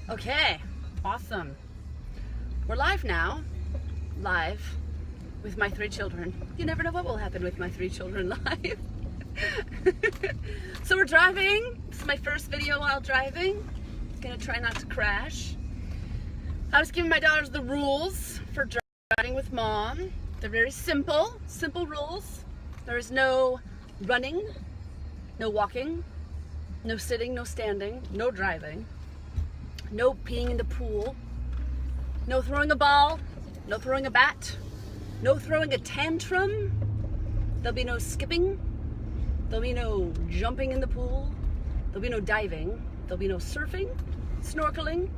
Okay, awesome. We're live now. Live with my 3 children. You never know what will happen with my 3 children live. So we're driving. This is my first video while driving. Gonna try not to crash. I was giving my daughters the rules for driving with mom. They're very simple rules. There is no running, no walking, no sitting, no standing, no driving, no peeing in the pool, no throwing a ball, no throwing a bat, no throwing a tantrum. There'll be no skipping. There'll be no jumping in the pool. There'll be no diving. There'll be no surfing, snorkeling.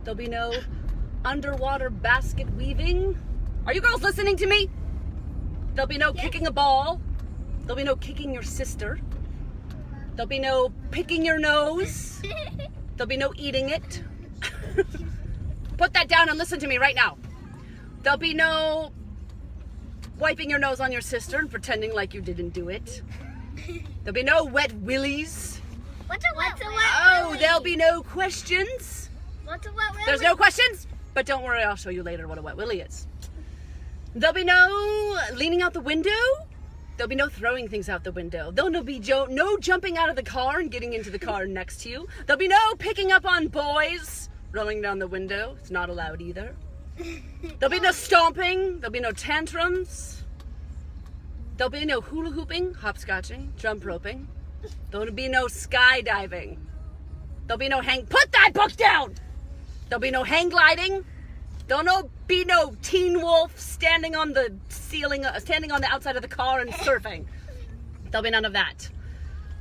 There'll be no underwater basket weaving. Are you girls listening to me? There'll be no kicking a ball. There'll be no kicking your sister. There'll be no picking your nose. There'll be no eating it. Put that down and listen to me right now. There'll be no wiping your nose on your sister and pretending like you didn't do it. There'll be no wet willies. What's a wet willy? Oh, there'll be no questions. What's a wet willy? There's no questions, but don't worry, I'll show you later what a wet willy is. There'll be no leaning out the window. There'll be no throwing things out the window. There'll be no jumping out of the car and getting into the car next to you. There'll be no picking up on boys, rolling down the window. It's not allowed either. There'll be no stomping. There'll be no tantrums. There'll be no hula hooping, hopscotching, jump roping. There'll be no skydiving. There'll be no put that book down! There'll be no hang gliding. There'll be no teen wolf standing on the ceiling, standing on the outside of the car and surfing. There'll be none of that.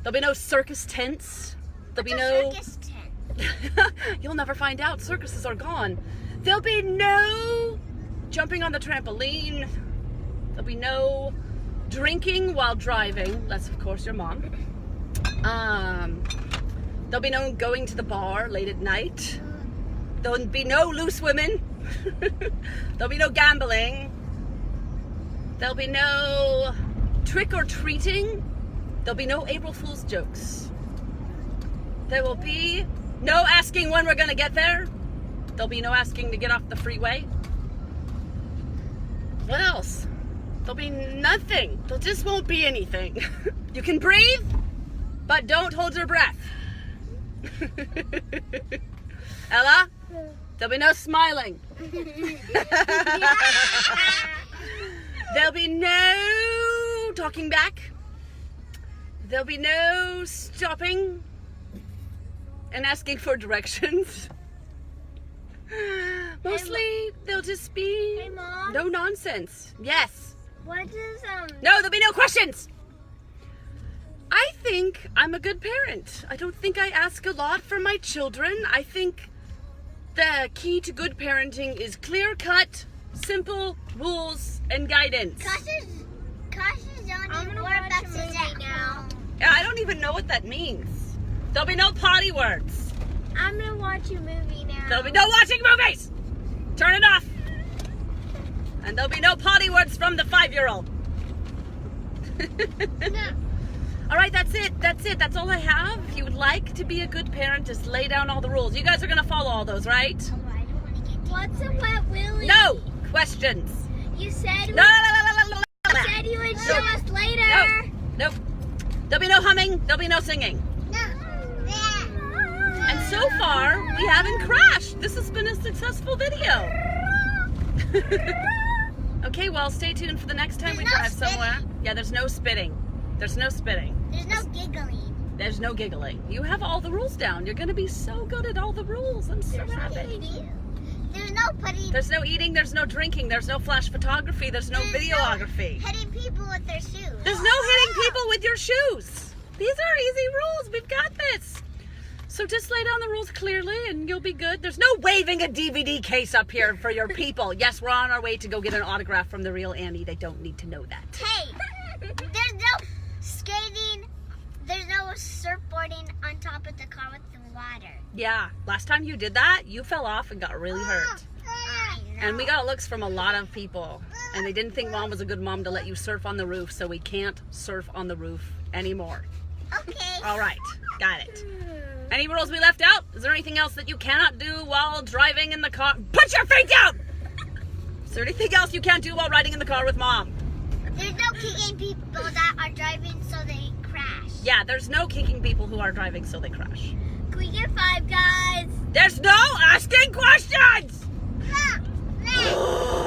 There'll be no circus tents. There'll be no circus tent. You'll never find out. Circuses are gone. There'll be no jumping on the trampoline. There'll be no drinking while driving, unless of course your mom. There'll be no going to the bar late at night. There'll be no loose women. There'll be no gambling. There'll be no trick or treating. There'll be no April Fool's jokes. There will be no asking when we're gonna get there. There'll be no asking to get off the freeway. What else? There'll be nothing. There just won't be anything. You can breathe, but don't hold your breath. Ella? There'll be no smiling. There'll be no talking back. There'll be no stopping and asking for directions. Mostly, they'll just be Hey, Mom. no nonsense. Yes. What is No, there'll be no questions. I think I'm a good parent. I don't think I ask a lot from my children. I think the key to good parenting is clear-cut, simple rules and guidance. Cautious don't work buses at home. Yeah, I don't even know what that means. There'll be no potty words. I'm gonna watch a movie now. There'll be no watching movies. Turn it off. And there'll be no potty words from the 5-year-old. All right, that's it. That's all I have. If you would like to be a good parent, just lay down all the rules. You guys are going to follow all those, right? Oh, I don't want to get What's a wet willy? No questions. You said No. you said you would show us later. Nope. There'll be no humming. There'll be no singing. And so far, we haven't crashed. This has been a successful video. Okay, well, stay tuned for the next time we drive somewhere. Yeah, there's no spitting. There's no spitting. There's no giggling. There's no giggling. You have all the rules down. You're going to be so good at all the rules. I'm so happy. There's no putting. There's no eating. There's no drinking. There's no flash photography. There's no videography. Hitting people with their shoes. There's no hitting people with your shoes. These are easy rules. We've got this. So just lay down the rules clearly and you'll be good. There's no waving a DVD case up here for your people. Yes, we're on our way to go get an autograph from the real Annie. They don't need to know that. Hey, there's no skating. There's no surfboarding on top of the car with the water. Yeah, last time you did that, you fell off and got really hurt. I know. And we got looks from a lot of people. And they didn't think mom was a good mom to let you surf on the roof, so we can't surf on the roof anymore. Okay. All right, got it. Any rules we left out? Is there anything else that you cannot do while driving in the car? Put your feet down! Is there anything else you can't do while riding in the car with Mom? There's no kicking people that are driving so they crash. Yeah, there's no kicking people who are driving so they crash. Can we get 5, guys? There's no asking questions!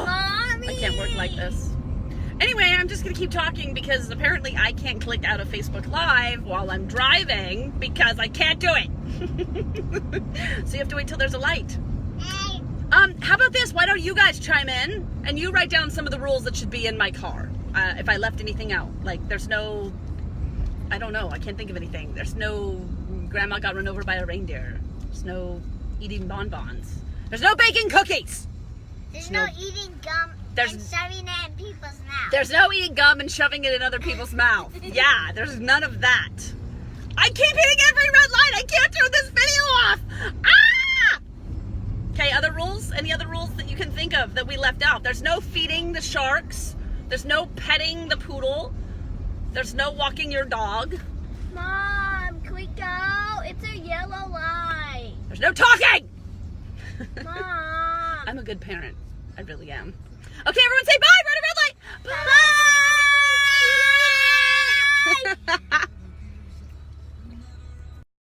Mommy! I can't work like this. Anyway, I'm just going to keep talking because apparently I can't click out of Facebook Live while I'm driving because I can't do it. So you have to wait till there's a light. Hey. How about this? Why don't you guys chime in and you write down some of the rules that should be in my car? If I left anything out. Like, there's no... I don't know. I can't think of anything. There's no grandma got run over by a reindeer. There's no eating bonbons. There's no baking cookies. There's no eating gum and shoving it in people's mouths. There's no eating gum and shoving it in other people's mouth. Yeah, there's none of that. I keep hitting every red light. I can't turn this video off. Ah! Okay, other rules? Any other rules that you can think of that we left out? There's no feeding the sharks. There's no petting the poodle. There's no walking your dog. Mom, can we go? It's a yellow light. There's no talking. Mom. I'm a good parent. I really am. Okay, everyone say